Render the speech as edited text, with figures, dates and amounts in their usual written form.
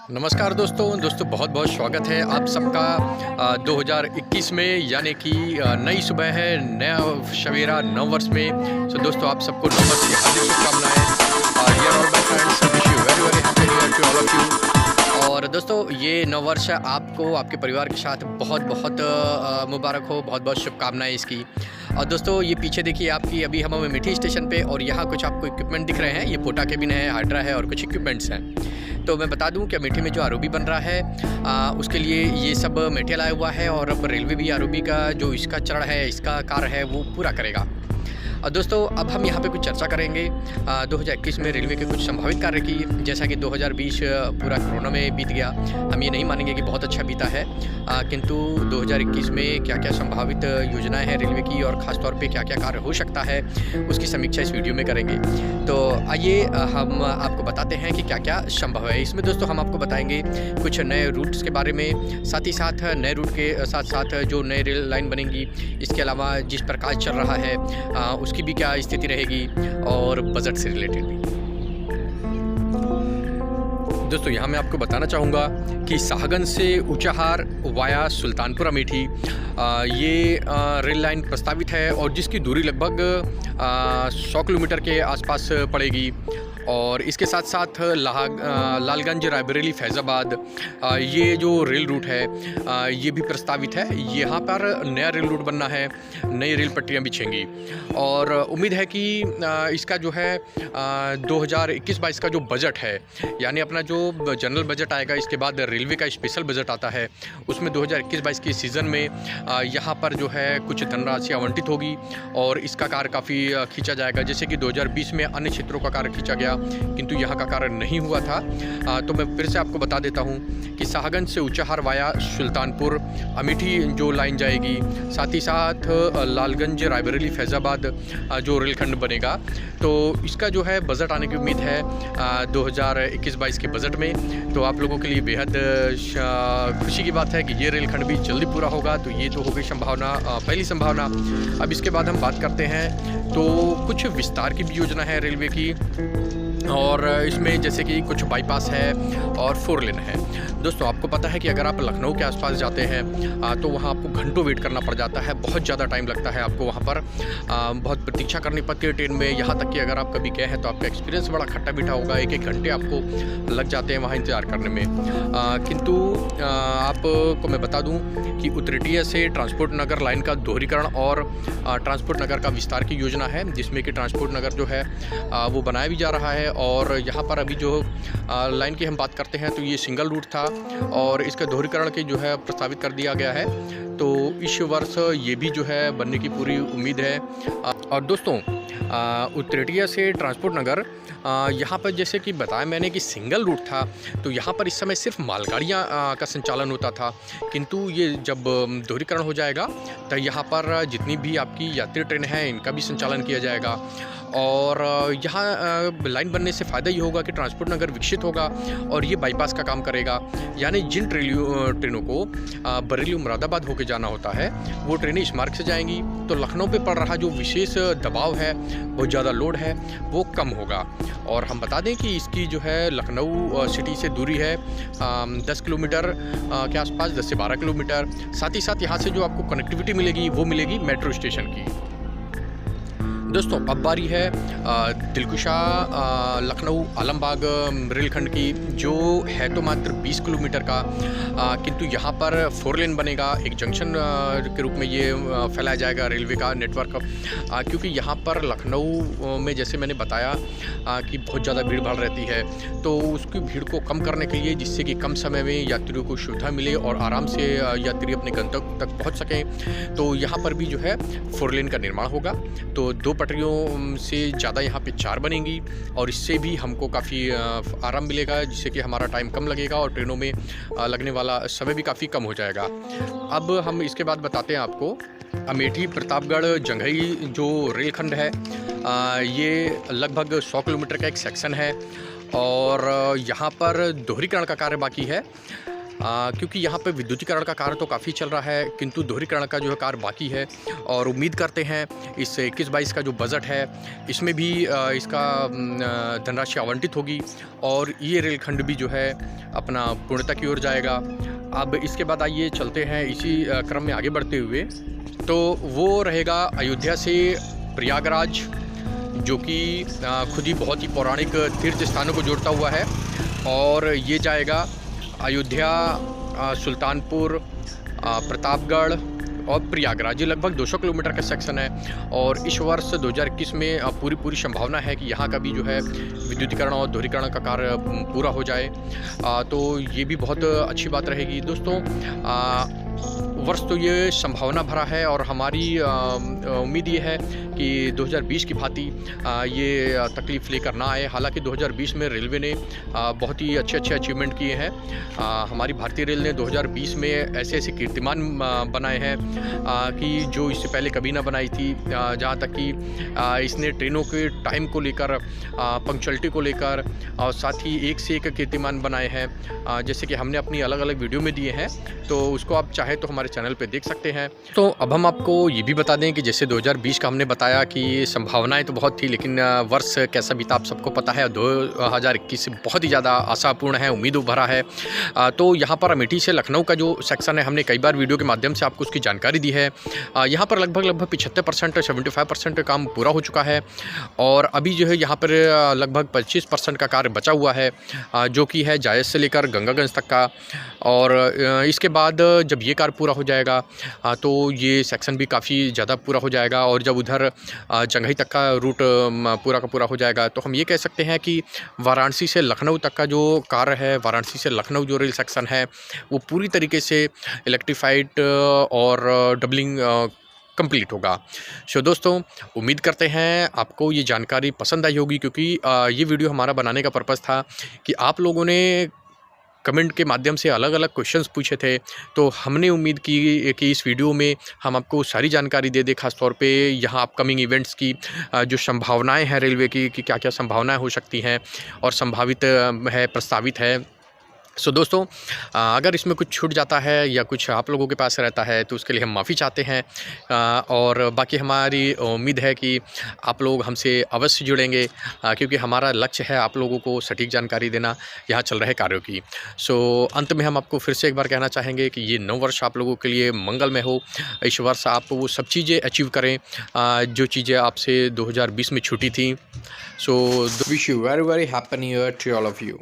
नमस्कार दोस्तों बहुत बहुत स्वागत है आप सबका 2021 में, यानी कि नई सुबह है, नया सवेरा नव वर्ष में। सो दोस्तों, आप सबको नव वर्ष की हार्दिक शुभकामनाएं। Dear all my friends, wish you very very happy new year to all of you. और दोस्तों, ये नव वर्ष आपको आपके परिवार के साथ बहुत बहुत मुबारक हो, बहुत बहुत शुभकामनाएं इसकी। और दोस्तों, ये पीछे देखिए आपकी, अभी हम अमेठी स्टेशन पे, और यहाँ कुछ आपको इक्विपमेंट दिख रहे हैं। ये पोटा केबिन है, हाइड्रा है और कुछ इक्विपमेंट्स हैं। तो मैं बता दूं कि अमेठी में जो आरओबी बन रहा है उसके लिए ये सब मटेरियल आया हुआ है, और अब रेलवे भी आरओबी का जो इसका चरण है, इसका कार्य है, वो पूरा करेगा। और दोस्तों, अब हम यहाँ पे कुछ चर्चा करेंगे 2021 में रेलवे के कुछ संभावित कार्य की। जैसा कि 2020 पूरा कोरोना में बीत गया, हम ये नहीं मानेंगे कि बहुत अच्छा बीता है, किंतु 2021 में क्या क्या संभावित योजनाएं हैं रेलवे की, और ख़ासतौर पे क्या क्या कार्य हो सकता है, उसकी समीक्षा इस वीडियो में करेंगे। तो आइए हम आपको बताते हैं कि क्या क्या संभव है इसमें। दोस्तों, हम आपको बताएंगे कुछ नए रूट्स के बारे में, साथ ही साथ नए रूट के साथ साथ जो नए रेल लाइन बनेंगी, इसके अलावा जिस पर कार्य चल रहा है उसकी भी क्या स्थिति रहेगी, और बजट से रिलेटेड भी। दोस्तों, यहाँ मैं आपको बताना चाहूँगा कि शाहगंज से ऊंचाहार वाया सुल्तानपुर अमेठी ये रेल लाइन प्रस्तावित है, और जिसकी दूरी लगभग 100 किलोमीटर के आसपास पड़ेगी। और इसके साथ साथ लालगंज रायबरेली फैज़ाबाद ये जो रेल रूट है ये भी प्रस्तावित है। यहाँ पर नया रेल रूट बनना है, नई रेल पटरियाँ बिछेंगी, और उम्मीद है कि इसका जो है 2021-22 का जो बजट है, यानी अपना जो जनरल बजट आएगा, इसके बाद रेलवे का स्पेशल बजट आता है, उसमें 2021-22 के सीज़न में यहाँ पर जो है कुछ धनराशि आवंटित होगी, और इसका कार्य काफ़ी खींचा जाएगा। जैसे कि 2020 में अन्य क्षेत्रों का कार्य खींचा गया, किंतु यहाँ का कार्य नहीं हुआ था। तो मैं फिर से आपको बता देता हूँ कि शाहगंज से ऊंचाहार वाया सुल्तानपुर अमेठी जो लाइन जाएगी, साथ ही साथ लालगंज रायबरेली फैज़ाबाद जो रेलखंड बनेगा, तो इसका जो है बजट आने की उम्मीद है 2021-22 के बजट में। तो आप लोगों के लिए बेहद खुशी की बात है कि ये रेलखंड भी जल्दी पूरा होगा। तो ये तो हो गई संभावना, पहली संभावना। अब इसके बाद हम बात करते हैं, तो कुछ विस्तार की भी योजना है रेलवे की, और इसमें जैसे कि कुछ बाईपास है और 4 लेन है। दोस्तों, आपको पता है कि अगर आप लखनऊ के आसपास जाते हैं तो वहाँ आपको घंटों वेट करना पड़ जाता है, बहुत ज़्यादा टाइम लगता है आपको वहाँ पर, बहुत प्रतीक्षा करनी पड़ती है ट्रेन में। यहाँ तक कि अगर आप कभी गए हैं तो आपका एक्सपीरियंस बड़ा खट्टा मीठा होगा, 1-1 घंटे आपको लग जाते हैं वहाँ इंतज़ार करने में। किंतु आपको मैं बता दूँ कि उत्तरेटिया से ट्रांसपोर्ट नगर लाइन का दोहरीकरण और ट्रांसपोर्ट नगर का विस्तार की योजना है, जिसमें कि ट्रांसपोर्ट नगर जो है वो बनाया भी जा रहा है। और यहाँ पर अभी जो लाइन की हम बात करते हैं, तो ये सिंगल रूट था, और इसका दोहरीकरण की जो है प्रस्तावित कर दिया गया है। तो इस वर्ष ये भी जो है बनने की पूरी उम्मीद है। और दोस्तों, उत्तरेटिया से ट्रांसपोर्ट नगर यहाँ पर जैसे कि बताया मैंने कि सिंगल रूट था, तो यहाँ पर इस समय सिर्फ मालगाड़ियाँ का संचालन होता था, किंतु ये जब दोहरीकरण हो जाएगा तो यहाँ पर जितनी भी आपकी यात्री ट्रेन है, इनका भी संचालन किया जाएगा। और यहाँ लाइन बनने से फ़ायदा ये होगा कि ट्रांसपोर्ट नगर विकसित होगा, और ये बाईपास का काम करेगा। यानी जिन ट्रेनों को बरेली मुरादाबाद होकर जाना होता है, वो ट्रेनें इस मार्ग से जाएंगी, तो लखनऊ पे पड़ रहा जो विशेष दबाव है, बहुत ज़्यादा लोड है, वो कम होगा। और हम बता दें कि इसकी जो है लखनऊ सिटी से दूरी है 10 किलोमीटर के आसपास, 10 से 12 किलोमीटर। साथ ही साथ यहाँ से जो आपको कनेक्टिविटी मिलेगी, वो मिलेगी मेट्रो स्टेशन की। दोस्तों, अब बारी है दिलकुशा लखनऊ आलमबाग रेलखंड की, जो है तो मात्र 20 किलोमीटर का, किंतु यहाँ पर 4 लेन बनेगा। एक जंक्शन के रूप में ये फैलाया जाएगा रेलवे का नेटवर्क, क्योंकि यहाँ पर लखनऊ में जैसे मैंने बताया कि बहुत ज़्यादा भीड़ भाड़ रहती है, तो उसकी भीड़ को कम करने के लिए, जिससे कि कम समय में यात्रियों को सुविधा मिले और आराम से यात्री अपने गंतव्य तक पहुँच सकें, तो यहाँ पर भी जो है 4 लेन का निर्माण होगा। तो 2 पटरियों से ज़्यादा यहाँ पे 4 बनेंगी, और इससे भी हमको काफ़ी आराम मिलेगा, जिससे कि हमारा टाइम कम लगेगा और ट्रेनों में लगने वाला समय भी काफ़ी कम हो जाएगा। अब हम इसके बाद बताते हैं आपको अमेठी प्रतापगढ़ जंघई जो रेलखंड है, ये लगभग 100 किलोमीटर का एक सेक्शन है, और यहाँ पर दोहरीकरण का कार्य बाकी है। क्योंकि यहाँ पे विद्युतीकरण का कार्य तो काफ़ी चल रहा है, किंतु दोहरीकरण का जो है कार्य बाकी है। और उम्मीद करते हैं इस 21-22 का जो बजट है इसमें भी इसका धनराशि आवंटित होगी और ये रेलखंड भी जो है अपना पूर्णता की ओर जाएगा। अब इसके बाद आइए चलते हैं इसी क्रम में आगे बढ़ते हुए, तो वो रहेगा अयोध्या से प्रयागराज, जो कि खुद ही बहुत ही पौराणिक तीर्थ स्थानों को जोड़ता हुआ है। और ये जाएगा अयोध्या, सुल्तानपुर, प्रतापगढ़ और प्रयागराज। ये लगभग 200 किलोमीटर का सेक्शन है और इस वर्ष 2021 में पूरी संभावना है कि यहाँ का भी जो है विद्युतीकरण और दोहरीकरण का कार्य पूरा हो जाए। तो ये भी बहुत अच्छी बात रहेगी दोस्तों। वर्ष तो ये संभावना भरा है और हमारी उम्मीद ये है कि 2020 की भांति ये तकलीफ़ लेकर ना आए। हालांकि 2020 में रेलवे ने बहुत ही अच्छे अचीवमेंट किए हैं। हमारी भारतीय रेल ने 2020 में ऐसे कीर्तिमान बनाए हैं कि जो इससे पहले कभी ना बनाई थी। जहाँ तक कि इसने ट्रेनों के टाइम को लेकर, पंक्चुअलिटी को लेकर और साथ ही एक से एक कीर्तिमान बनाए हैं, जैसे कि हमने अपनी अलग अलग वीडियो में दिए हैं, तो उसको आप चाहे तो हमारे चैनल पे देख सकते हैं। तो अब हम आपको ये भी बता दें कि जैसे 2020 का हमने बताया कि संभावनाएं तो बहुत थी, लेकिन वर्ष कैसा बीता आप सबको पता है। 2021 बहुत ही ज़्यादा आशापूर्ण है, उम्मीदों भरा है। तो यहाँ पर अमेठी से लखनऊ का जो सेक्शन है, हमने कई बार वीडियो के माध्यम से आपको उसकी जानकारी दी है। यहाँ पर लगभग 75% 75% काम पूरा हो चुका है और अभी जो है यहाँ पर लगभग 25% का कार्य बचा हुआ है, जो कि है जायज़ से लेकर गंगागंज तक का। और इसके बाद जब ये कार्य पूरा हो जाएगा तो ये सेक्शन भी काफ़ी ज़्यादा पूरा हो जाएगा। और जब उधर जंघई तक का रूट पूरा का पूरा हो जाएगा तो हम ये कह सकते हैं कि वाराणसी से लखनऊ तक का जो कार्य है, वाराणसी से लखनऊ जो रेल सेक्शन है, वो पूरी तरीके से इलेक्ट्रीफाइड और डबलिंग कंप्लीट होगा। सो दोस्तों, उम्मीद करते हैं आपको ये जानकारी पसंद आई होगी, क्योंकि ये वीडियो हमारा बनाने का पर्पज़ था कि आप लोगों ने कमेंट के माध्यम से अलग अलग क्वेश्चंस पूछे थे, तो हमने उम्मीद की कि इस वीडियो में हम आपको सारी जानकारी दे दें। खास तौर पे यहाँ अपकमिंग इवेंट्स की जो संभावनाएं हैं रेलवे की, कि क्या क्या संभावनाएं हो सकती हैं और संभावित है, प्रस्तावित है। सो दोस्तों, अगर इसमें कुछ छूट जाता है या कुछ आप लोगों के पास रहता है तो उसके लिए हम माफ़ी चाहते हैं। और बाकी हमारी उम्मीद है कि आप लोग हमसे अवश्य जुड़ेंगे, क्योंकि हमारा लक्ष्य है आप लोगों को सटीक जानकारी देना यहाँ चल रहे कार्यों की। सो अंत में हम आपको फिर से एक बार कहना चाहेंगे कि ये नव वर्ष आप लोगों के लिए मंगलमय हो। इस वर्ष आप वो सब चीज़ें अचीव करें जो चीज़ें आपसे 2020 में छूटी थी। So wish you very very happy new year to all of you.